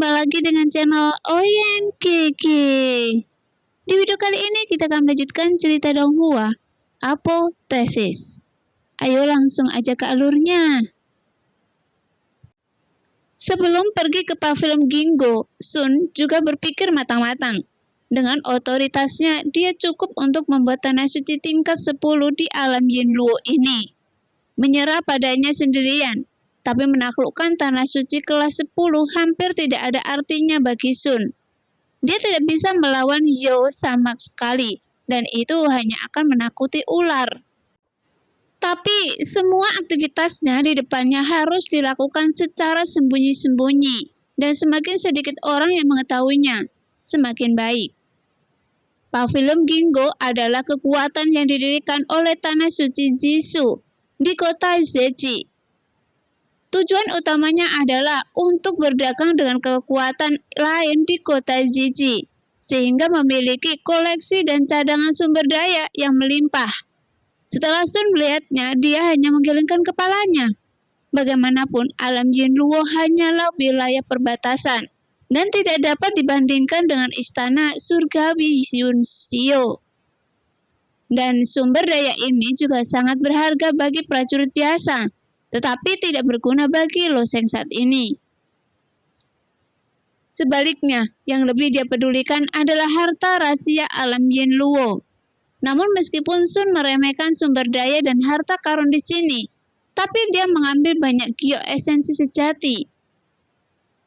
jumpa lagi dengan channel Oyen Kiki. Di video kali ini kita akan melanjutkan cerita Donghua, Apotheosis. Ayo langsung aja ke alurnya. Sebelum pergi ke pavilion Gingo, Sun juga berpikir matang-matang. Dengan otoritasnya, dia cukup untuk membuat tanah suci tingkat 10 di alam Yinluo ini. Menyerah padanya sendirian. Tapi menaklukkan tanah suci kelas 10 hampir tidak ada artinya bagi Sun. Dia tidak bisa melawan Yo sama sekali, dan itu hanya akan menakuti ular. Tapi semua aktivitasnya di depannya harus dilakukan secara sembunyi-sembunyi, dan semakin sedikit orang yang mengetahuinya, semakin baik. Pavilion Gingo adalah kekuatan yang didirikan oleh tanah suci Jisoo di kota Zeji. Tujuan utamanya adalah untuk berdagang dengan kekuatan lain di kota Jiji, sehingga memiliki koleksi dan cadangan sumber daya yang melimpah. Setelah Sun melihatnya, dia hanya menggelengkan kepalanya. Bagaimanapun, alam Yinluo hanyalah wilayah perbatasan, dan tidak dapat dibandingkan dengan istana surgawi Yunshio. Dan sumber daya ini juga sangat berharga bagi prajurit biasa, tetapi tidak berguna bagi Lo Sheng saat ini. Sebaliknya, yang lebih dia pedulikan adalah harta rahasia alam Yinluo. Namun meskipun Sun meremehkan sumber daya dan harta karun di sini, tapi dia mengambil banyak Gyo esensi sejati.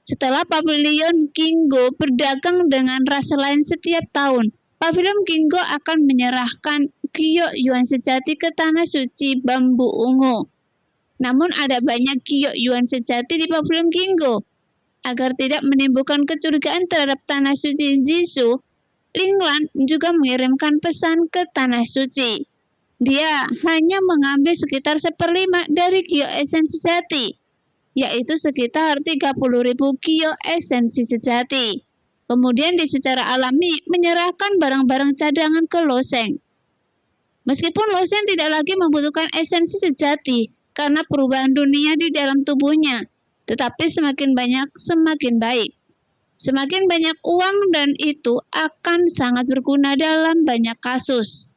Setelah pavilion Gingo berdagang dengan rasa lain setiap tahun, pavilion Gingo akan menyerahkan Gyo Yuan sejati ke tanah suci bambu ungu. Namun ada banyak Gyo Yuan sejati di pavilion Gingo. Agar tidak menimbulkan kecurigaan terhadap tanah suci Jisoo, Ling Lan juga mengirimkan pesan ke tanah suci. Dia hanya mengambil sekitar 1/5 dari Gyo esensi sejati, yaitu sekitar 30.000 Gyo esensi sejati. Kemudian dia secara alami menyerahkan barang-barang cadangan ke Lo Sheng. Meskipun Lo Sheng tidak lagi membutuhkan esensi sejati, karena perubahan dunia di dalam tubuhnya, tetapi semakin banyak semakin baik. Semakin banyak uang dan itu akan sangat berguna dalam banyak kasus.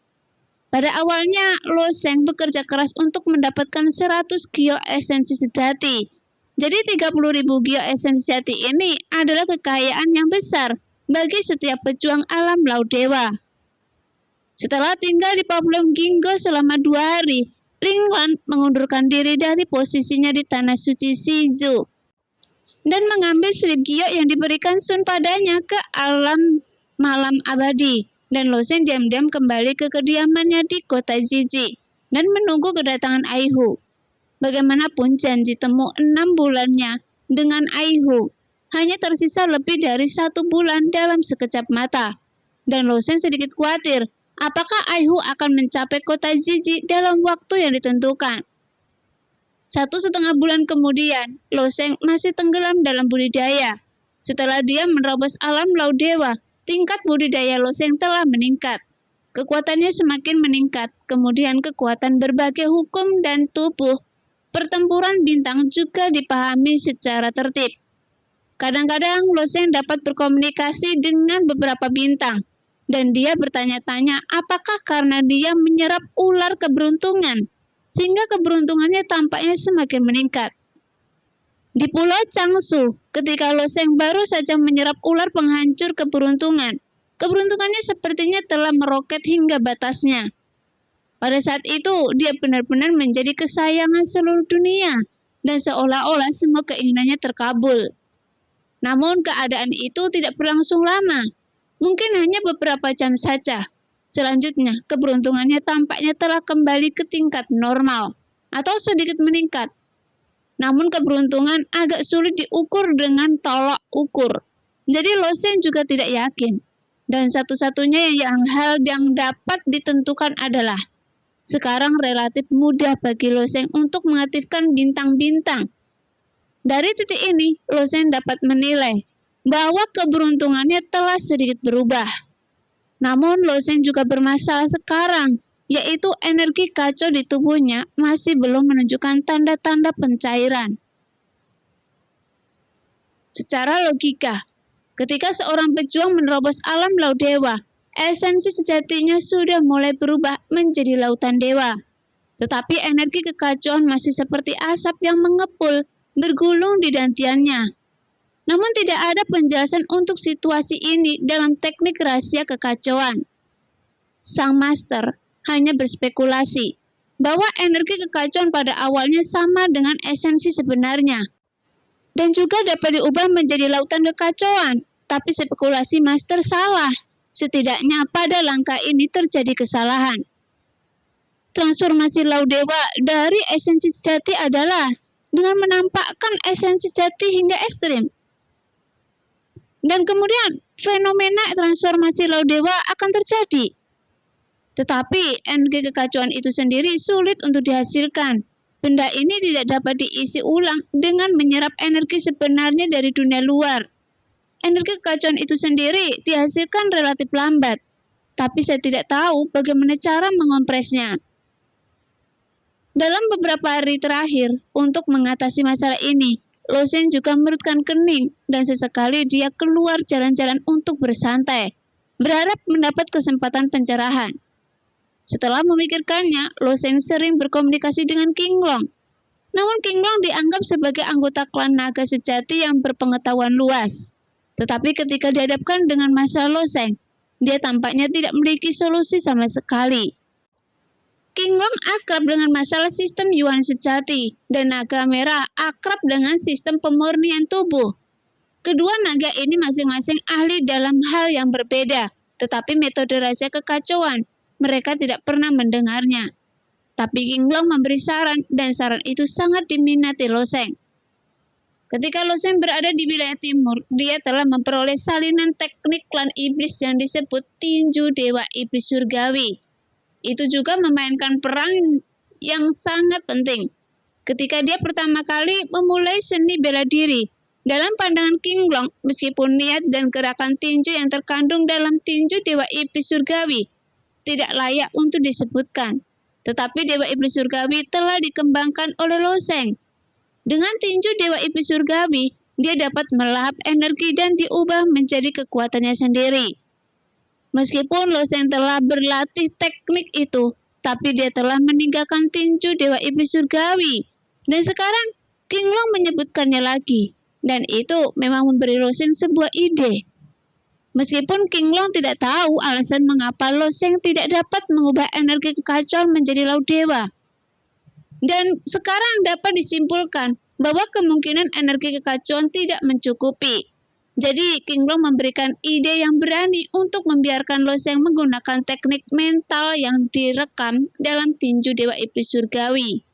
Pada awalnya, Lo Sheng bekerja keras untuk mendapatkan 100 Gyo esensi sejati. Jadi 30.000 Gyo esensi sejati ini adalah kekayaan yang besar bagi setiap pejuang alam laut dewa. Setelah tinggal di pavilion Gingo selama 2 hari, Ling Lan mengundurkan diri dari posisinya di tanah suci Shizu dan mengambil slip Gyo yang diberikan Sun padanya ke alam malam abadi, dan Lo Sheng diam-diam kembali ke kediamannya di kota Jiji dan menunggu kedatangan Aihu. Bagaimanapun janji temu 6 bulannya dengan Aihu hanya tersisa lebih dari 1 bulan dalam sekejap mata, dan Lo Sheng sedikit khawatir apakah Aihu akan mencapai kota Jiji dalam waktu yang ditentukan. 1,5 bulan kemudian, Lo Sheng masih tenggelam dalam budidaya. Setelah dia menerobos alam laut dewa, tingkat budidaya Lo Sheng telah meningkat. Kekuatannya semakin meningkat, kemudian kekuatan berbagai hukum dan tubuh. Pertempuran bintang juga dipahami secara tertib. Kadang-kadang Lo Sheng dapat berkomunikasi dengan beberapa bintang, dan dia bertanya-tanya apakah karena dia menyerap ular keberuntungan, sehingga keberuntungannya tampaknya semakin meningkat. Di Pulau Changsu, ketika Lo Sheng baru saja menyerap ular penghancur keberuntungan, keberuntungannya sepertinya telah meroket hingga batasnya. Pada saat itu, dia benar-benar menjadi kesayangan seluruh dunia, dan seolah-olah semua keinginannya terkabul. Namun keadaan itu tidak berlangsung lama. Mungkin hanya beberapa jam saja. Selanjutnya, keberuntungannya tampaknya telah kembali ke tingkat normal atau sedikit meningkat. Namun keberuntungan agak sulit diukur dengan tolak ukur. Jadi Lo Sheng juga tidak yakin. Dan satu-satunya hal yang dapat ditentukan adalah sekarang relatif mudah bagi Lo Sheng untuk mengaktifkan bintang-bintang. Dari titik ini, Lo Sheng dapat menilai bahwa keberuntungannya telah sedikit berubah. Namun Lo Sheng juga bermasalah sekarang, yaitu energi kacau di tubuhnya masih belum menunjukkan tanda-tanda pencairan. Secara logika, ketika seorang pejuang menerobos alam laut dewa, esensi sejatinya sudah mulai berubah menjadi lautan dewa. Tetapi energi kekacauan masih seperti asap yang mengepul, bergulung di dantiannya. Namun tidak ada penjelasan untuk situasi ini dalam teknik rahasia kekacauan. Sang master hanya berspekulasi bahwa energi kekacauan pada awalnya sama dengan esensi sebenarnya, dan juga dapat diubah menjadi lautan kekacauan. Tapi spekulasi master salah. Setidaknya pada langkah ini terjadi kesalahan. Transformasi laut dewa dari esensi sejati adalah dengan menampakkan esensi sejati hingga ekstrim. Dan kemudian fenomena transformasi laut dewa akan terjadi. Tetapi energi kekacauan itu sendiri sulit untuk dihasilkan. Benda ini tidak dapat diisi ulang dengan menyerap energi sebenarnya dari dunia luar. Energi kekacauan itu sendiri dihasilkan relatif lambat, tapi saya tidak tahu bagaimana cara mengompresnya. Dalam beberapa hari terakhir, untuk mengatasi masalah ini, Losen juga merutkan kening dan sesekali dia keluar jalan-jalan untuk bersantai, berharap mendapat kesempatan pencerahan. Setelah memikirkannya, Losen sering berkomunikasi dengan King Long. Namun King Long dianggap sebagai anggota klan naga sejati yang berpengetahuan luas. Tetapi ketika dihadapkan dengan masalah Losen, dia tampaknya tidak memiliki solusi sama sekali. King Long akrab dengan masalah sistem Yuan sejati, dan naga merah akrab dengan sistem pemurnian tubuh. Kedua naga ini masing-masing ahli dalam hal yang berbeda, tetapi metode rahasia kekacauan mereka tidak pernah mendengarnya. Tapi King Long memberi saran, dan saran itu sangat diminati Losen. Ketika Losen berada di wilayah timur, dia telah memperoleh salinan teknik klan iblis yang disebut tinju dewa iblis surgawi. Itu juga memainkan peran yang sangat penting. Ketika dia pertama kali memulai seni bela diri, dalam pandangan King Long, meskipun niat dan gerakan tinju yang terkandung dalam tinju dewa iblis surgawi tidak layak untuk disebutkan, tetapi dewa iblis surgawi telah dikembangkan oleh Losen. Dengan tinju dewa iblis surgawi, dia dapat melahap energi dan diubah menjadi kekuatannya sendiri. Meskipun Losen telah berlatih teknik itu, tapi dia telah meninggalkan tinju dewa iblis surgawi. Dan sekarang King Long menyebutkannya lagi, dan itu memang memberi Losen sebuah ide. Meskipun King Long tidak tahu alasan mengapa Losen tidak dapat mengubah energi kekacauan menjadi laut dewa. Dan sekarang dapat disimpulkan bahwa kemungkinan energi kekacauan tidak mencukupi. Jadi King Long memberikan ide yang berani untuk membiarkan Losen menggunakan teknik mental yang direkam dalam tinju dewa iblis surgawi.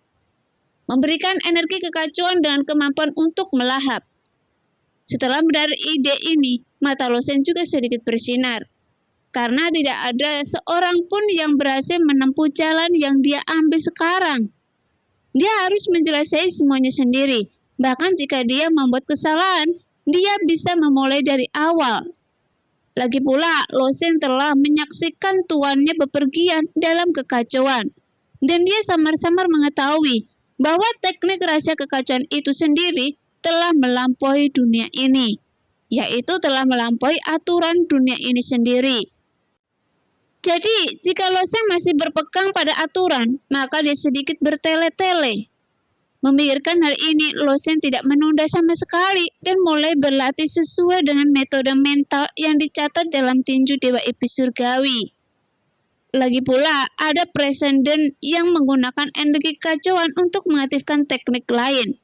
Memberikan energi kekacauan dengan kemampuan untuk melahap. Setelah mendengar ide ini, mata Losen juga sedikit bersinar. Karena tidak ada seorang pun yang berhasil menempuh jalan yang dia ambil sekarang. Dia harus menjelaskan semuanya sendiri. Bahkan jika dia membuat kesalahan, dia bisa memulai dari awal. Lagi pula, Losen telah menyaksikan tuannya bepergian dalam kekacauan. Dan dia samar-samar mengetahui bahwa teknik rahasia kekacauan itu sendiri telah melampaui dunia ini, yaitu telah melampaui aturan dunia ini sendiri. Jadi, jika Losen masih berpegang pada aturan, maka dia sedikit bertele-tele. Memikirkan hal ini, Losen tidak menunda sama sekali dan mulai berlatih sesuai dengan metode mental yang dicatat dalam tinju dewa iblis surgawi. Lagi pula, ada presenden yang menggunakan energi kekacauan untuk mengaktifkan teknik lain.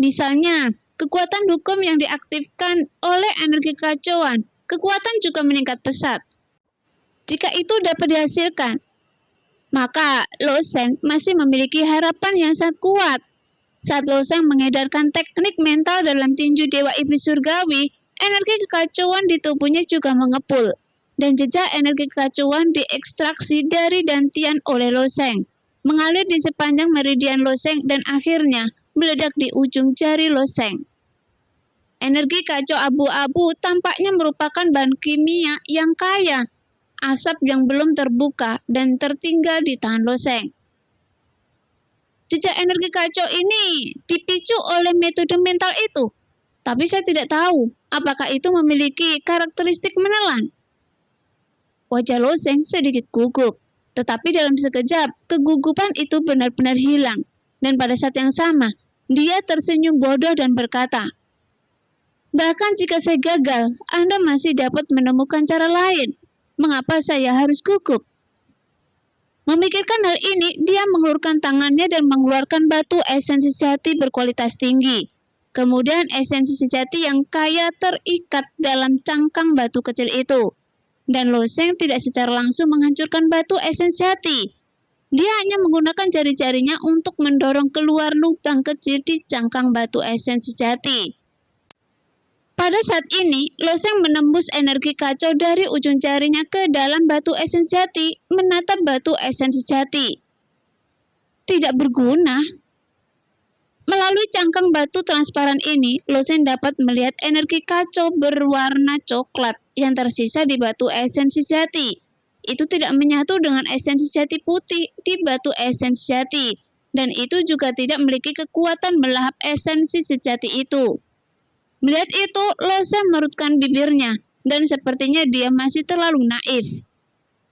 Misalnya, kekuatan hukum yang diaktifkan oleh energi kekacauan, kekuatan juga meningkat pesat. Jika itu dapat dihasilkan, maka Losen masih memiliki harapan yang sangat kuat. Saat Losen mengedarkan teknik mental dalam tinju dewa iblis surgawi, energi kekacauan di tubuhnya juga mengepul, dan jejak energi kekacauan diekstraksi dari dantian oleh Losen, mengalir di sepanjang meridian Losen dan akhirnya meledak di ujung jari Losen. Energi kacau abu-abu tampaknya merupakan bahan kimia yang kaya, asap yang belum terbuka dan tertinggal di tangan Losen. Jejak energi kacau ini dipicu oleh metode mental itu. Tapi saya tidak tahu apakah itu memiliki karakteristik menelan. Wajah Lo Sheng sedikit gugup, tetapi dalam sekejap kegugupan itu benar-benar hilang. Dan pada saat yang sama, dia tersenyum bodoh dan berkata, "Bahkan jika saya gagal, Anda masih dapat menemukan cara lain. Mengapa saya harus gugup?" Memikirkan hal ini, dia mengulurkan tangannya dan mengeluarkan batu esensi sejati berkualitas tinggi. Kemudian esensi sejati yang kaya terikat dalam cangkang batu kecil itu. Dan Lo Sheng tidak secara langsung menghancurkan batu esensi sejati. Dia hanya menggunakan jari-jarinya untuk mendorong keluar lubang kecil di cangkang batu esensi sejati. Pada saat ini, Lo Sheng menembus energi kacau dari ujung jarinya ke dalam batu esensi sejati, menatap batu esensi sejati. Tidak berguna. Melalui cangkang batu transparan ini, Lo Sheng dapat melihat energi kacau berwarna coklat yang tersisa di batu esensi sejati. Itu tidak menyatu dengan esensi sejati putih di batu esensi sejati, dan itu juga tidak memiliki kekuatan melahap esensi sejati itu. Melihat itu, Lo Sheng merutkan bibirnya, dan sepertinya dia masih terlalu naif.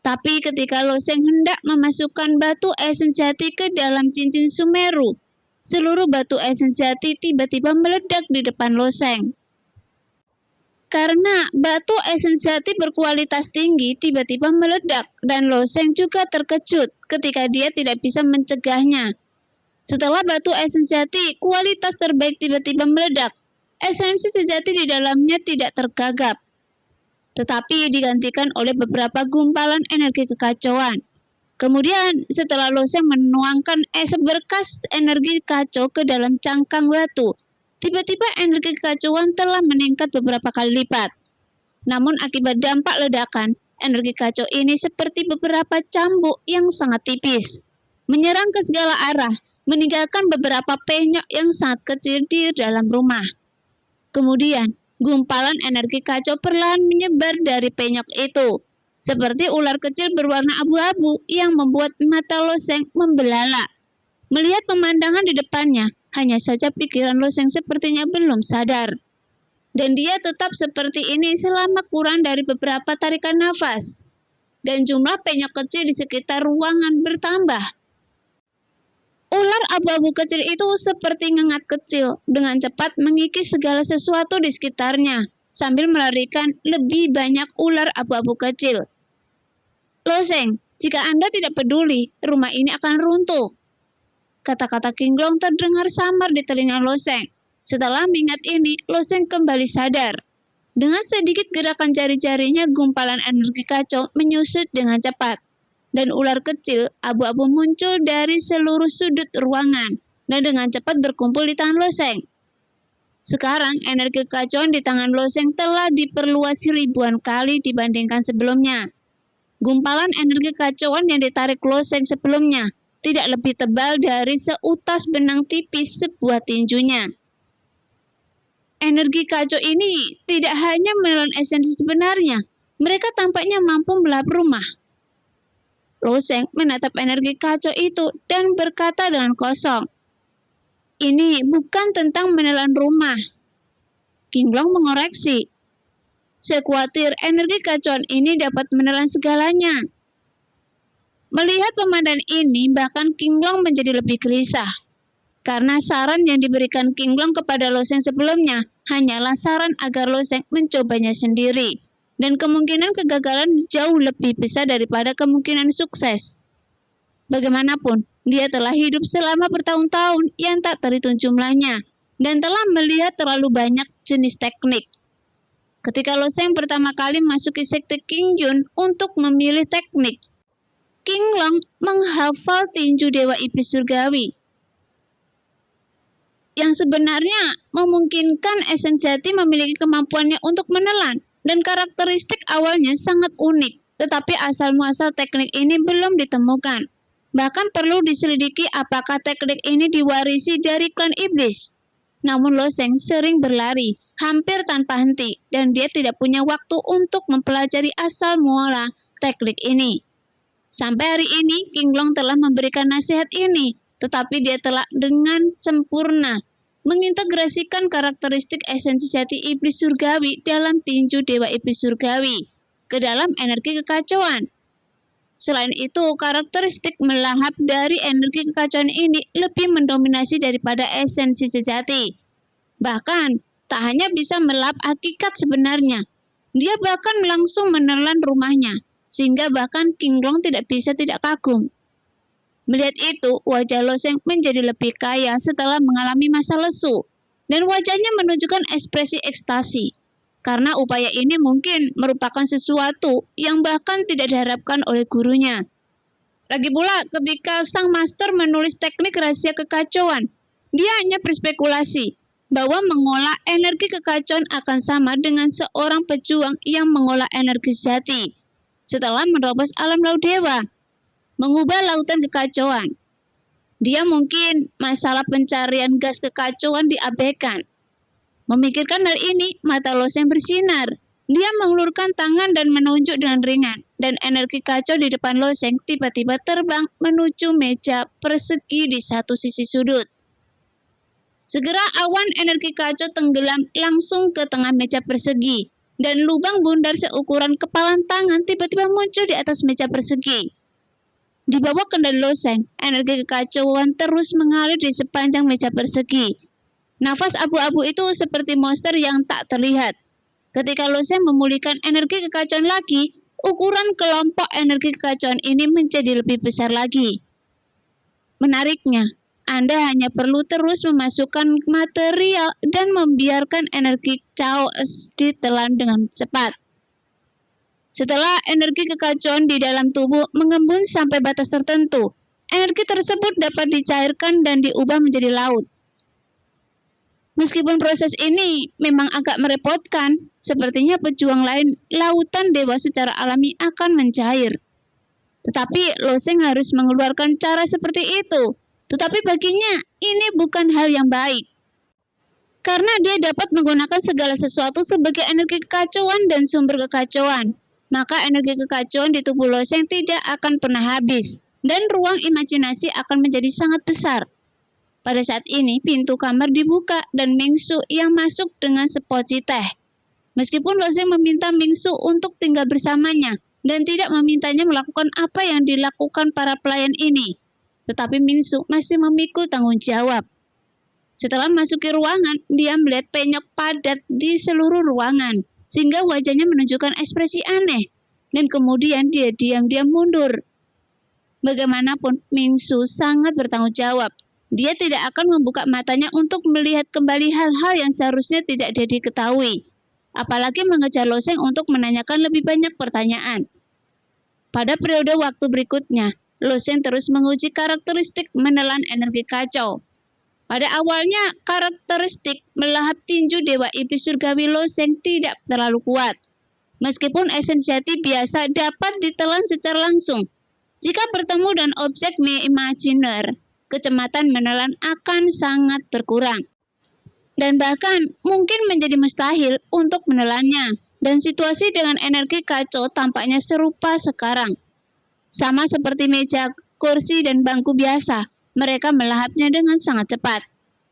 Tapi ketika Lo Sheng hendak memasukkan batu esensi sejati ke dalam cincin Sumeru, seluruh batu esensi sejati tiba-tiba meledak di depan Lo Sheng. Karena batu esensi sejati berkualitas tinggi tiba-tiba meledak, dan Lo Sheng juga terkejut ketika dia tidak bisa mencegahnya. Setelah batu esensi sejati kualitas terbaik tiba-tiba meledak, esensi sejati di dalamnya tidak tergagap, tetapi digantikan oleh beberapa gumpalan energi kekacauan. Kemudian, setelah Lo Sheng menuangkan seberkas energi kacau ke dalam cangkang batu, tiba-tiba energi kekacauan telah meningkat beberapa kali lipat. Namun akibat dampak ledakan, energi kacau ini seperti beberapa cambuk yang sangat tipis, menyerang ke segala arah, meninggalkan beberapa penyok yang sangat kecil di dalam rumah. Kemudian, gumpalan energi kacau perlahan menyebar dari penyok itu, seperti ular kecil berwarna abu-abu yang membuat mata Lo Sheng membelalak. Melihat pemandangan di depannya, hanya saja pikiran Lo Sheng sepertinya belum sadar. Dan dia tetap seperti ini selama kurang dari beberapa tarikan nafas. Dan jumlah penyok kecil di sekitar ruangan bertambah. Ular abu-abu kecil itu seperti ngengat kecil, dengan cepat mengikis segala sesuatu di sekitarnya, sambil melarikan lebih banyak ular abu-abu kecil. Lo Sheng, jika Anda tidak peduli, rumah ini akan runtuh. Kata-kata King Long terdengar samar di telinga Lo Sheng. Setelah mengingat ini, Lo Sheng kembali sadar. Dengan sedikit gerakan jari-jarinya, gumpalan energi kacau menyusut dengan cepat. Dan ular kecil abu-abu muncul dari seluruh sudut ruangan dan dengan cepat berkumpul di tangan Lo Sheng. Sekarang energi kekacauan di tangan Lo Sheng telah diperluas ribuan kali dibandingkan sebelumnya. Gumpalan energi kekacauan yang ditarik Lo Sheng sebelumnya tidak lebih tebal dari seutas benang tipis sebuah tinjunya. Energi kacau ini tidak hanya menelan esensi sebenarnya, mereka tampaknya mampu melahap rumah. Lo Sheng menatap energi kacau itu dan berkata dengan kosong, "Ini bukan tentang menelan rumah." King Long mengoreksi, "Saya khawatir energi kacauan ini dapat menelan segalanya." Melihat pemandangan ini, bahkan King Long menjadi lebih gelisah. Karena saran yang diberikan King Long kepada Lo Sheng sebelumnya hanyalah saran agar Lo Sheng mencobanya sendiri. Dan kemungkinan kegagalan jauh lebih besar daripada kemungkinan sukses. Bagaimanapun, dia telah hidup selama bertahun-tahun yang tak terhitung jumlahnya, dan telah melihat terlalu banyak jenis teknik. Ketika Lo Sheng pertama kali masuki sekte King Yun untuk memilih teknik, King Long menghafal tinju Dewa Iblis Surgawi, yang sebenarnya memungkinkan esensi hati memiliki kemampuannya untuk menelan, dan karakteristik awalnya sangat unik, tetapi asal-muasal teknik ini belum ditemukan. Bahkan perlu diselidiki apakah teknik ini diwarisi dari klan iblis. Namun Lo Sheng sering berlari, hampir tanpa henti, dan dia tidak punya waktu untuk mempelajari asal-muala teknik ini. Sampai hari ini, King Long telah memberikan nasihat ini, tetapi dia telah dengan sempurna mengintegrasikan karakteristik esensi jati iblis surgawi dalam tinju dewa iblis surgawi ke dalam energi kekacauan. Selain itu, karakteristik melahap dari energi kekacauan ini lebih mendominasi daripada esensi sejati. Bahkan, tak hanya bisa melahap hakikat sebenarnya, dia bahkan langsung menelan rumahnya, sehingga bahkan King Long tidak bisa tidak kagum. Melihat itu, wajah Lo Sheng menjadi lebih kaya setelah mengalami masa lesu, dan wajahnya menunjukkan ekspresi ekstasi, karena upaya ini mungkin merupakan sesuatu yang bahkan tidak diharapkan oleh gurunya. Lagi pula, ketika sang master menulis teknik rahasia kekacauan, dia hanya berspekulasi bahwa mengolah energi kekacauan akan sama dengan seorang pejuang yang mengolah energi sejati setelah menerobos alam laut dewa, mengubah lautan kekacauan. Dia mungkin masalah pencarian gas kekacauan diabaikan. Memikirkan hal ini, mata Lo Sheng bersinar. Dia mengulurkan tangan dan menunjuk dengan ringan, dan energi kacau di depan Lo Sheng tiba-tiba terbang menuju meja persegi di satu sisi sudut. Segera awan energi kacau tenggelam langsung ke tengah meja persegi, dan lubang bundar seukuran kepalan tangan tiba-tiba muncul di atas meja persegi. Di bawah kendali Lo Sheng, energi kekacauan terus mengalir di sepanjang meja persegi. Nafas abu-abu itu seperti monster yang tak terlihat. Ketika Lo Sheng memulihkan energi kekacauan lagi, ukuran kelompok energi kekacauan ini menjadi lebih besar lagi. Menariknya, Anda hanya perlu terus memasukkan material dan membiarkan energi chaos ditelan dengan cepat. Setelah energi kekacauan di dalam tubuh mengembun sampai batas tertentu, energi tersebut dapat dicairkan dan diubah menjadi laut. Meskipun proses ini memang agak merepotkan, sepertinya pejuang lain lautan dewa secara alami akan mencair. Tetapi Lo Sheng harus mengeluarkan cara seperti itu. Tetapi baginya ini bukan hal yang baik. Karena dia dapat menggunakan segala sesuatu sebagai energi kekacauan dan sumber kekacauan, maka energi kekacauan di tubuh Lo Sheng tidak akan pernah habis, dan ruang imajinasi akan menjadi sangat besar. Pada saat ini, pintu kamar dibuka dan Mingsu yang masuk dengan sepoci teh. Meskipun Lo Sheng meminta Mingsu untuk tinggal bersamanya dan tidak memintanya melakukan apa yang dilakukan para pelayan ini, tetapi Mingsu masih memikul tanggung jawab. Setelah memasuki ruangan, dia melihat penyok padat di seluruh ruangan, sehingga wajahnya menunjukkan ekspresi aneh, dan kemudian dia diam-diam mundur. Bagaimanapun, Mingsu sangat bertanggung jawab. Dia tidak akan membuka matanya untuk melihat kembali hal-hal yang seharusnya tidak dia diketahui, apalagi mengejar Lo Sheng untuk menanyakan lebih banyak pertanyaan. Pada periode waktu berikutnya, Lo Sheng terus menguji karakteristik menelan energi kacau. Pada awalnya, karakteristik melahap tinju dewa iblis surgawi Lo Sheng tidak terlalu kuat. Meskipun esensi jati biasa dapat ditelan secara langsung, jika bertemu dengan objek imajiner, kecepatan menelan akan sangat berkurang. Dan bahkan mungkin menjadi mustahil untuk menelannya. Dan situasi dengan energi kacau tampaknya serupa sekarang. Sama seperti meja, kursi, dan bangku biasa, mereka melahapnya dengan sangat cepat.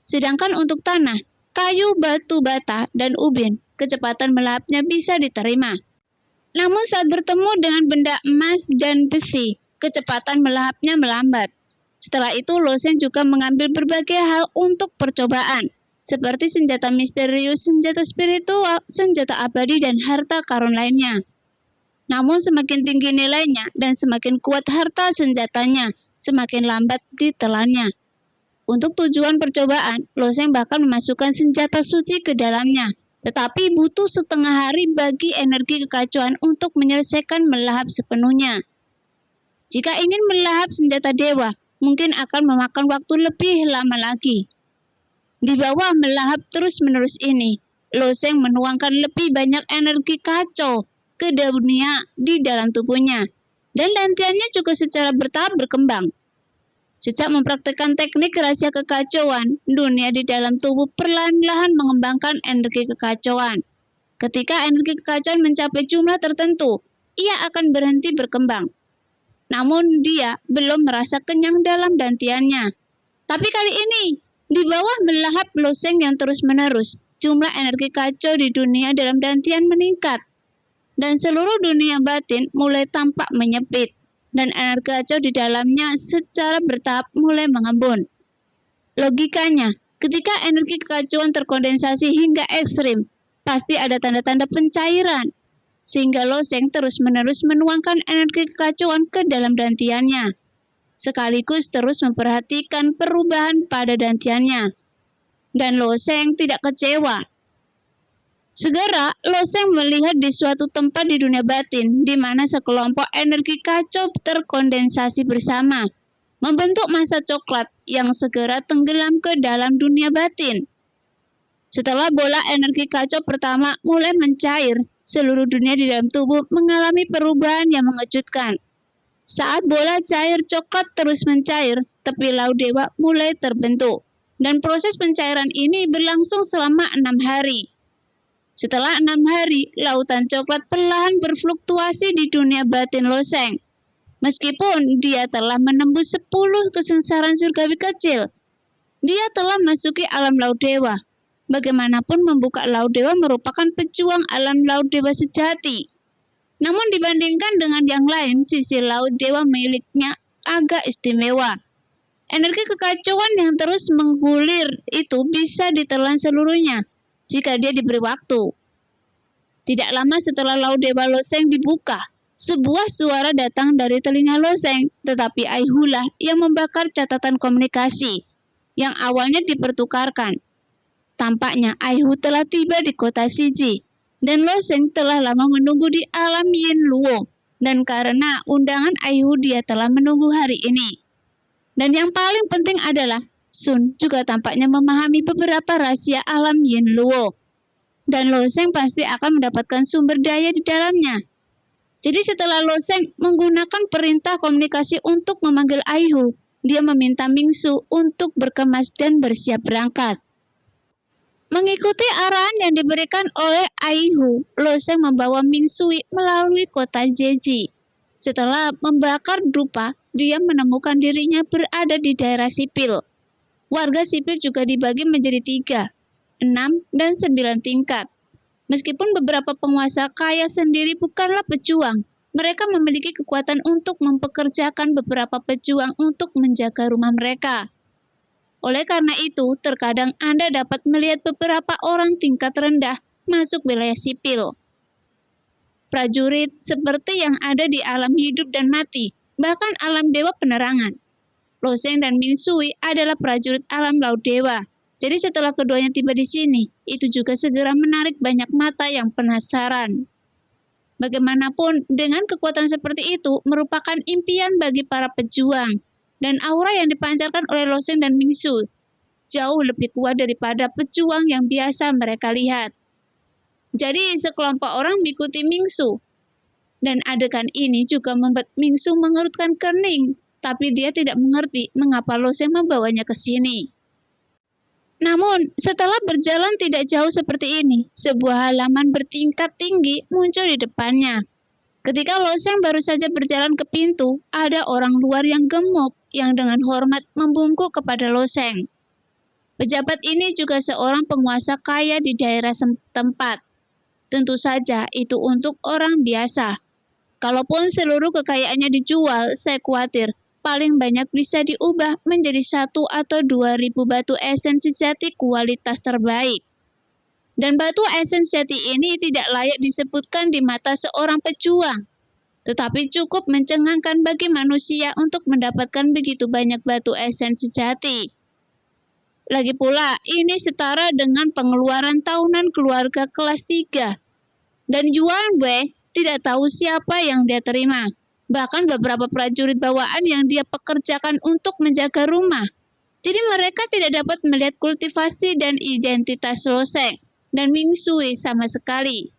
Sedangkan untuk tanah, kayu, batu bata, dan ubin, kecepatan melahapnya bisa diterima. Namun saat bertemu dengan benda emas dan besi, kecepatan melahapnya melambat. Setelah itu, Lo Sheng juga mengambil berbagai hal untuk percobaan, seperti senjata misterius, senjata spiritual, senjata abadi, dan harta karun lainnya. Namun semakin tinggi nilainya dan semakin kuat harta senjatanya, semakin lambat ditelannya. Untuk tujuan percobaan, Lo Sheng bahkan memasukkan senjata suci ke dalamnya, tetapi butuh setengah hari bagi energi kekacauan untuk menyelesaikan melahap sepenuhnya. Jika ingin melahap senjata dewa, mungkin akan memakan waktu lebih lama lagi. Di bawah melahap terus-menerus ini, Lo Sheng menuangkan lebih banyak energi kacau ke dunia di dalam tubuhnya, dan latihannya juga secara bertahap berkembang. Sejak mempraktikkan teknik rahasia kekacauan, dunia di dalam tubuh perlahan-lahan mengembangkan energi kekacauan. Ketika energi kekacauan mencapai jumlah tertentu, ia akan berhenti berkembang. Namun dia belum merasa kenyang dalam dantiannya. Tapi kali ini, Di bawah melahap loseng yang terus-menerus, jumlah energi kacau di dunia dalam dantian meningkat, dan seluruh dunia batin mulai tampak menyempit, dan energi kacau di dalamnya secara bertahap mulai mengembun. Logikanya, ketika energi kekacauan terkondensasi hingga ekstrim, pasti ada tanda-tanda pencairan, sehingga loseng terus-menerus menuangkan energi kekacauan ke dalam dantiannya, sekaligus terus memperhatikan perubahan pada dantiannya. Dan loseng tidak kecewa. Segera, loseng melihat di suatu tempat di dunia batin, di mana sekelompok energi kacau terkondensasi bersama, membentuk massa coklat yang segera tenggelam ke dalam dunia batin. Setelah bola energi kacau pertama mulai mencair, seluruh dunia di dalam tubuh mengalami perubahan yang mengejutkan. Saat bola cair coklat terus mencair, tepi laut dewa mulai terbentuk, dan proses pencairan ini berlangsung selama 6 hari. Setelah 6 hari, lautan coklat perlahan berfluktuasi di dunia batin loseng. Meskipun dia telah menembus 10 kesengsaraan surgawi kecil, dia telah masuki alam laut dewa. Bagaimanapun membuka laut dewa merupakan pejuang alam laut dewa sejati. Namun dibandingkan dengan yang lain, sisi laut dewa miliknya agak istimewa. Energi kekacauan yang terus menggulir itu bisa ditelan seluruhnya jika dia diberi waktu. Tidak lama setelah laut dewa loseng dibuka, sebuah suara datang dari telinga loseng, tetapi Aihulah yang membakar catatan komunikasi yang awalnya dipertukarkan. Tampaknya Aihu telah tiba di kota Shiji, dan loseng telah lama menunggu di alam Yin Luo, dan karena undangan Aihu dia telah menunggu hari ini. Dan yang paling penting adalah Sun juga tampaknya memahami beberapa rahasia alam Yin Luo, dan loseng pasti akan mendapatkan sumber daya di dalamnya. Jadi setelah loseng menggunakan perintah komunikasi untuk memanggil Aihu, dia meminta Mingsu untuk berkemas dan bersiap berangkat. Mengikuti arahan yang diberikan oleh Aihu, loseng membawa Mingsui melalui kota Jeji. Setelah membakar dupa, dia menemukan dirinya berada di daerah sipil. Warga sipil juga dibagi menjadi 3, 6, dan 9 tingkat. Meskipun beberapa penguasa kaya sendiri bukanlah pejuang, mereka memiliki kekuatan untuk mempekerjakan beberapa pejuang untuk menjaga rumah mereka. Oleh karena itu, terkadang Anda dapat melihat beberapa orang tingkat rendah masuk wilayah sipil. Prajurit seperti yang ada di alam hidup dan mati, bahkan alam dewa penerangan. Loseng dan Mingsui adalah prajurit alam laut dewa. Jadi setelah keduanya tiba di sini, itu juga segera menarik banyak mata yang penasaran. Bagaimanapun, dengan kekuatan seperti itu merupakan impian bagi para pejuang, dan aura yang dipancarkan oleh Loseng dan Mingsu jauh lebih kuat daripada pejuang yang biasa mereka lihat. Jadi sekelompok orang mengikuti Mingsu, dan adegan ini juga membuat Mingsu mengerutkan kening, tapi dia tidak mengerti mengapa Loseng membawanya ke sini. Namun, setelah berjalan tidak jauh seperti ini, sebuah halaman bertingkat tinggi muncul di depannya. Ketika Loseng baru saja berjalan ke pintu, ada orang luar yang gemuk yang dengan hormat membungkuk kepada Loseng. Pejabat ini juga seorang penguasa kaya di daerah setempat. Tentu saja itu untuk orang biasa. Kalaupun seluruh kekayaannya dijual, saya khawatir paling banyak bisa diubah menjadi 1 atau 2.000 batu esensi jati kualitas terbaik. Dan batu esensi jati ini tidak layak disebutkan di mata seorang pejuang, tetapi cukup mencengangkan bagi manusia untuk mendapatkan begitu banyak batu esensi jati. Lagi pula, ini setara dengan pengeluaran tahunan keluarga kelas 3. Dan Yuan Wei tidak tahu siapa yang dia terima. Bahkan beberapa prajurit bawaan yang dia pekerjakan untuk menjaga rumah. Jadi mereka tidak dapat melihat kultivasi dan identitas Loseng dan Mingsui sama sekali.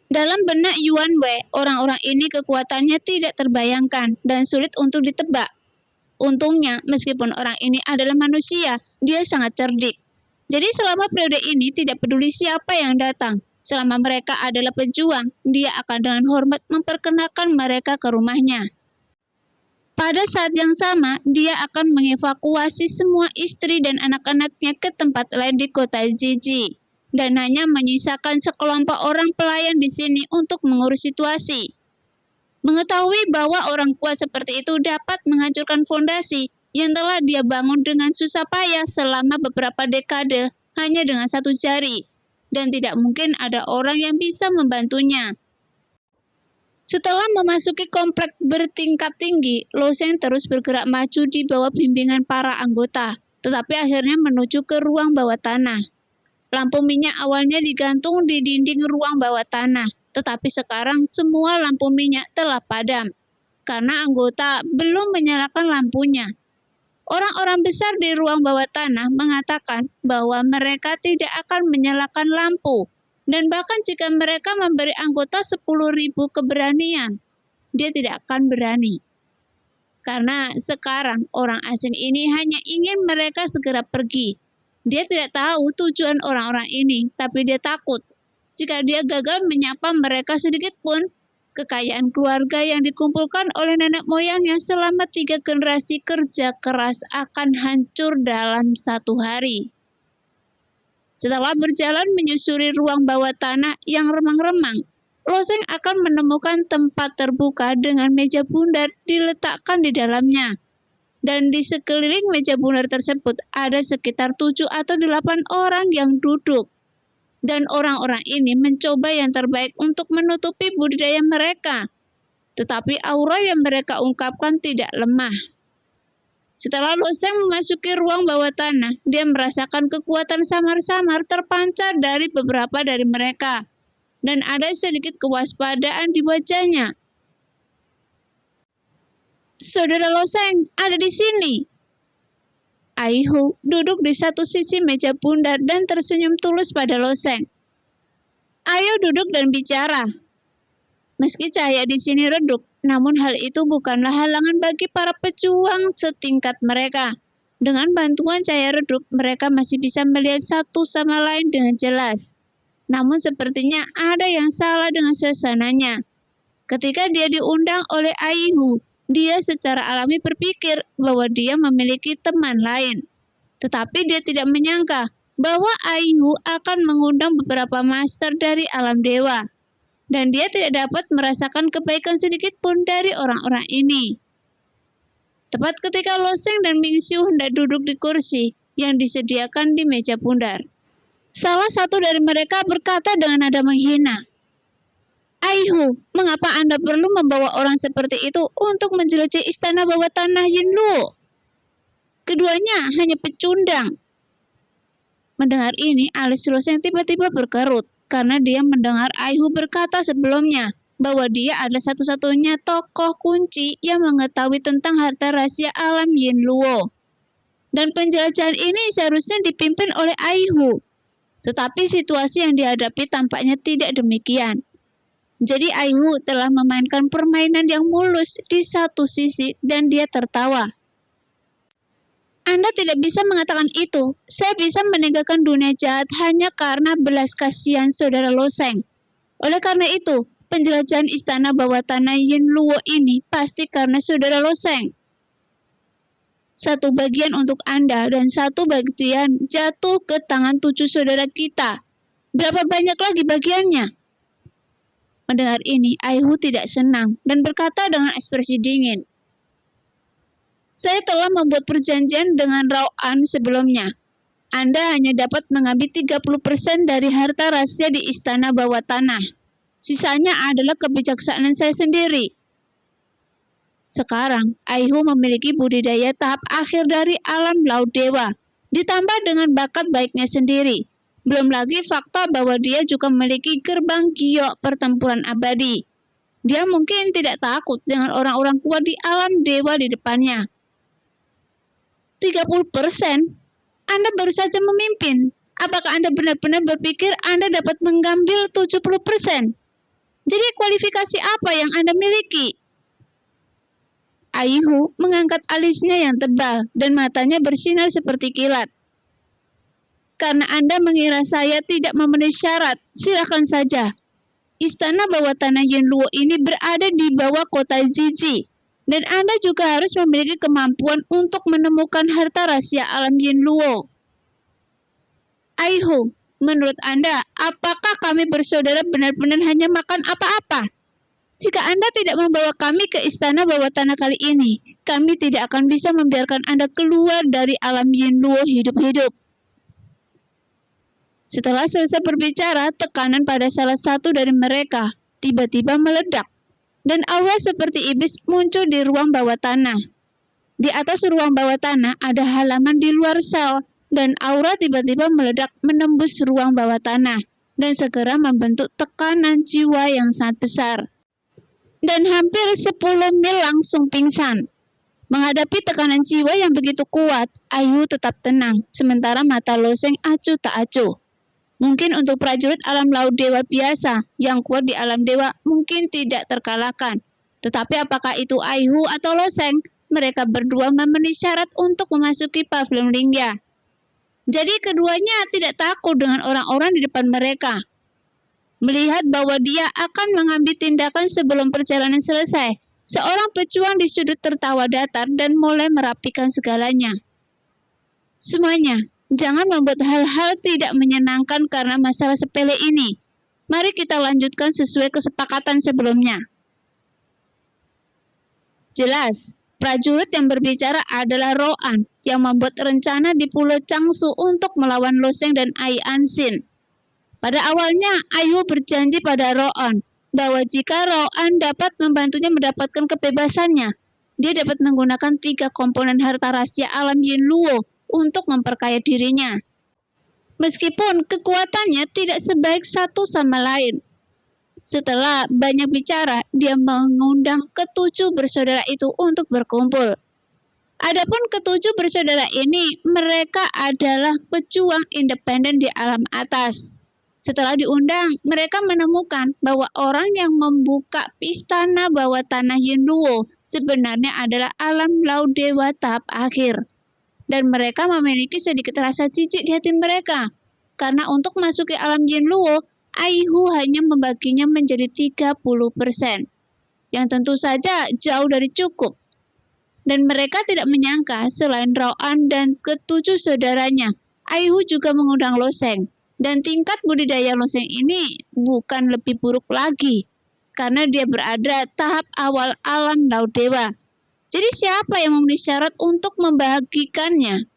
Dalam benak Yuan Wei, orang-orang ini kekuatannya tidak terbayangkan dan sulit untuk ditebak. Untungnya, meskipun orang ini adalah manusia, dia sangat cerdik. Jadi selama periode ini tidak peduli siapa yang datang. Selama mereka adalah pejuang, dia akan dengan hormat memperkenalkan mereka ke rumahnya. Pada saat yang sama, dia akan mengevakuasi semua istri dan anak-anaknya ke tempat lain di kota Zizi, dan hanya menyisakan sekelompok orang pelayan di sini untuk mengurus situasi. Mengetahui bahwa orang kuat seperti itu dapat menghancurkan fondasi yang telah dia bangun dengan susah payah selama beberapa dekade hanya dengan satu jari, dan tidak mungkin ada orang yang bisa membantunya. Setelah memasuki komplek bertingkat tinggi, Lo Sheng terus bergerak maju di bawah bimbingan para anggota, tetapi akhirnya menuju ke ruang bawah tanah. Lampu minyak awalnya digantung di dinding ruang bawah tanah, tetapi sekarang semua lampu minyak telah padam, karena anggota belum menyalakan lampunya. Orang-orang besar di ruang bawah tanah mengatakan bahwa mereka tidak akan menyalakan lampu, dan bahkan jika mereka memberi anggota 10.000 keberanian, dia tidak akan berani. Karena sekarang orang asing ini hanya ingin mereka segera pergi. Dia tidak tahu tujuan orang-orang ini, tapi dia takut. Jika dia gagal menyapa mereka sedikit pun, kekayaan keluarga yang dikumpulkan oleh nenek moyangnya selama 3 generasi kerja keras akan hancur dalam satu hari. Setelah berjalan menyusuri ruang bawah tanah yang remang-remang, Lo Sheng akan menemukan tempat terbuka dengan meja bundar diletakkan di dalamnya. Dan di sekeliling meja bundar tersebut ada sekitar 7 atau 8 orang yang duduk. Dan orang-orang ini mencoba yang terbaik untuk menutupi budidaya mereka. Tetapi aura yang mereka ungkapkan tidak lemah. Setelah Lo Sheng memasuki ruang bawah tanah, dia merasakan kekuatan samar-samar terpancar dari beberapa dari mereka. Dan ada sedikit kewaspadaan di wajahnya. Saudara Lo Sheng ada di sini. Ai Hu duduk di satu sisi meja bundar dan tersenyum tulus pada Lo Sheng. Ayo duduk dan bicara. Meski cahaya di sini redup, namun hal itu bukanlah halangan bagi para pejuang setingkat mereka. Dengan bantuan cahaya redup, mereka masih bisa melihat satu sama lain dengan jelas. Namun sepertinya ada yang salah dengan suasananya. Ketika dia diundang oleh Ai Hu, dia secara alami berpikir bahwa dia memiliki teman lain. Tetapi dia tidak menyangka bahwa Ai Hu akan mengundang beberapa master dari alam dewa. Dan dia tidak dapat merasakan kebaikan sedikit pun dari orang-orang ini. Tepat ketika Lo Sheng dan Ming Xiu hendak duduk di kursi yang disediakan di meja bundar, salah satu dari mereka berkata dengan nada menghina, Ai Hu, mengapa Anda perlu membawa orang seperti itu untuk menjelajahi istana bawah tanah Yin Luo? Keduanya hanya pecundang. Mendengar ini, alis Lo Sheng tiba-tiba berkerut, karena dia mendengar Ai Hu berkata sebelumnya bahwa dia adalah satu-satunya tokoh kunci yang mengetahui tentang harta rahasia alam Yin Luo. Dan penjelajahan ini seharusnya dipimpin oleh Ai Hu. Tetapi situasi yang dihadapi tampaknya tidak demikian. Jadi Ai Hu telah memainkan permainan yang mulus di satu sisi dan dia tertawa. Anda tidak bisa mengatakan itu. Saya bisa meninggalkan dunia jahat hanya karena belas kasihan saudara Lo Sheng. Oleh karena itu, penjelajahan istana bawah tanah Yin Luo ini pasti karena saudara Lo Sheng. Satu bagian untuk Anda dan satu bagian jatuh ke tangan 7 saudara kita. Berapa banyak lagi bagiannya? Mendengar ini, Ai Hu tidak senang dan berkata dengan ekspresi dingin. Saya telah membuat perjanjian dengan Rao An sebelumnya. Anda hanya dapat mengambil 30% dari harta rahasia di istana bawah tanah. Sisanya adalah kebijaksanaan saya sendiri. Sekarang, Ai Hu memiliki budidaya tahap akhir dari alam laut dewa, ditambah dengan bakat baiknya sendiri. Belum lagi fakta bahwa dia juga memiliki gerbang giok pertempuran abadi. Dia mungkin tidak takut dengan orang-orang kuat di alam dewa di depannya. 30%? Anda baru saja memimpin. Apakah Anda benar-benar berpikir Anda dapat mengambil 70%? Jadi kualifikasi apa yang Anda miliki? Ai Hu mengangkat alisnya yang tebal dan matanya bersinar seperti kilat. Karena Anda mengira saya tidak memenuhi syarat, silakan saja. Istana bawah tanah Yin Luo ini berada di bawah kota Zizi. Dan Anda juga harus memiliki kemampuan untuk menemukan harta rahasia alam Yin Luo. Aihu, menurut Anda, apakah kami bersaudara benar-benar hanya makan apa-apa? Jika Anda tidak membawa kami ke istana bawah tanah kali ini, kami tidak akan bisa membiarkan Anda keluar dari alam Yin Luo hidup-hidup. Setelah selesai berbicara, tekanan pada salah satu dari mereka tiba-tiba meledak, dan aura seperti iblis muncul di ruang bawah tanah. Di atas ruang bawah tanah ada halaman di luar sel, dan aura tiba-tiba meledak menembus ruang bawah tanah, dan segera membentuk tekanan jiwa yang sangat besar. Dan hampir 10 mil langsung pingsan. Menghadapi tekanan jiwa yang begitu kuat, Aihu tetap tenang, sementara mata Loseng acuh tak acuh. Mungkin untuk prajurit alam laut dewa biasa, yang kuat di alam dewa mungkin tidak terkalahkan. Tetapi apakah itu Aihu atau Loseng? Mereka berdua memenuhi syarat untuk memasuki pavilion Lingya. Jadi keduanya tidak takut dengan orang-orang di depan mereka. Melihat bahwa dia akan mengambil tindakan sebelum perjalanan selesai, seorang pejuang di sudut tertawa datar dan mulai merapikan segalanya. Semuanya, jangan membuat hal-hal tidak menyenangkan karena masalah sepele ini. Mari kita lanjutkan sesuai kesepakatan sebelumnya. Jelas, prajurit yang berbicara adalah Roan yang membuat rencana di Pulau Changsu untuk melawan Loseng dan Ai Ansin. Pada awalnya, Aihu berjanji pada Roan bahwa jika Roan dapat membantunya mendapatkan kebebasannya, dia dapat menggunakan 3 komponen harta rahasia alam Yin Luo untuk memperkaya dirinya. Meskipun kekuatannya tidak sebaik satu sama lain. Setelah banyak bicara, dia mengundang ketujuh bersaudara itu untuk berkumpul. Adapun ketujuh bersaudara ini, mereka adalah pejuang independen di alam atas. Setelah diundang, mereka menemukan bahwa orang yang membuka istana bawah tanah Yin Luo sebenarnya adalah alam laut dewa tahap akhir. Dan mereka memiliki sedikit rasa jijik di hati mereka. Karena untuk masuki alam Yin Luo, Aihu hanya membaginya menjadi 30%. Yang tentu saja jauh dari cukup. Dan mereka tidak menyangka selain Roan dan ketujuh saudaranya, Aihu juga mengundang Loseng. Dan tingkat budidaya Loseng ini bukan lebih buruk lagi, karena dia berada tahap awal alam laut dewa. Jadi siapa yang memenuhi syarat untuk membagikannya?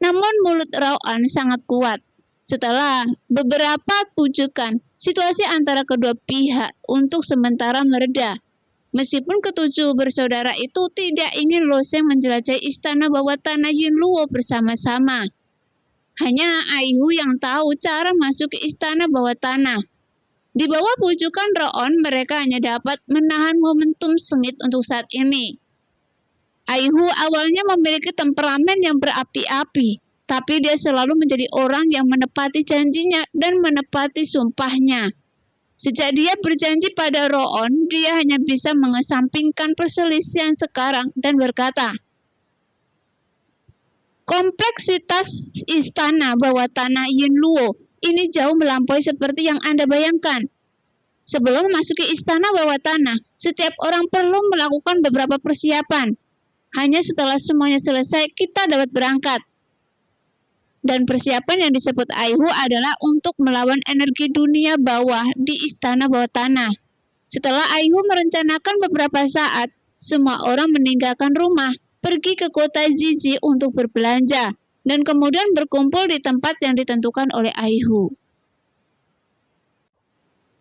Namun mulut Roan sangat kuat. Setelah beberapa pujukan, situasi antara kedua pihak untuk sementara mereda. Meskipun ketujuh bersaudara itu tidak ingin Loseng menjelajahi istana bawah tanah Yin Luo bersama-sama. Hanya Aihu yang tahu cara masuk ke istana bawah tanah. Di bawah pujukan Roan, mereka hanya dapat menahan momentum sengit untuk saat ini. Aihu awalnya memiliki temperamen yang berapi-api, tapi dia selalu menjadi orang yang menepati janjinya dan menepati sumpahnya. Sejak dia berjanji pada Roan, dia hanya bisa mengesampingkan perselisihan sekarang dan berkata, kompleksitas istana bawah tanah Yin Luo ini jauh melampaui seperti yang Anda bayangkan. Sebelum memasuki istana bawah tanah, setiap orang perlu melakukan beberapa persiapan. Hanya setelah semuanya selesai, kita dapat berangkat. Dan persiapan yang disebut Aihu adalah untuk melawan energi dunia bawah di istana bawah tanah. Setelah Aihu merencanakan beberapa saat, semua orang meninggalkan rumah, pergi ke kota Ziji untuk berbelanja, dan kemudian berkumpul di tempat yang ditentukan oleh Aihu.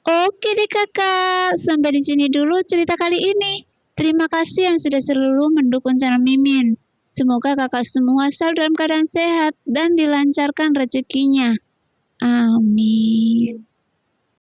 Oke deh kakak, sampai di sini dulu cerita kali ini. Terima kasih yang sudah selalu mendukung channel Mimin. Semoga kakak semua selalu dalam keadaan sehat dan dilancarkan rezekinya. Amin.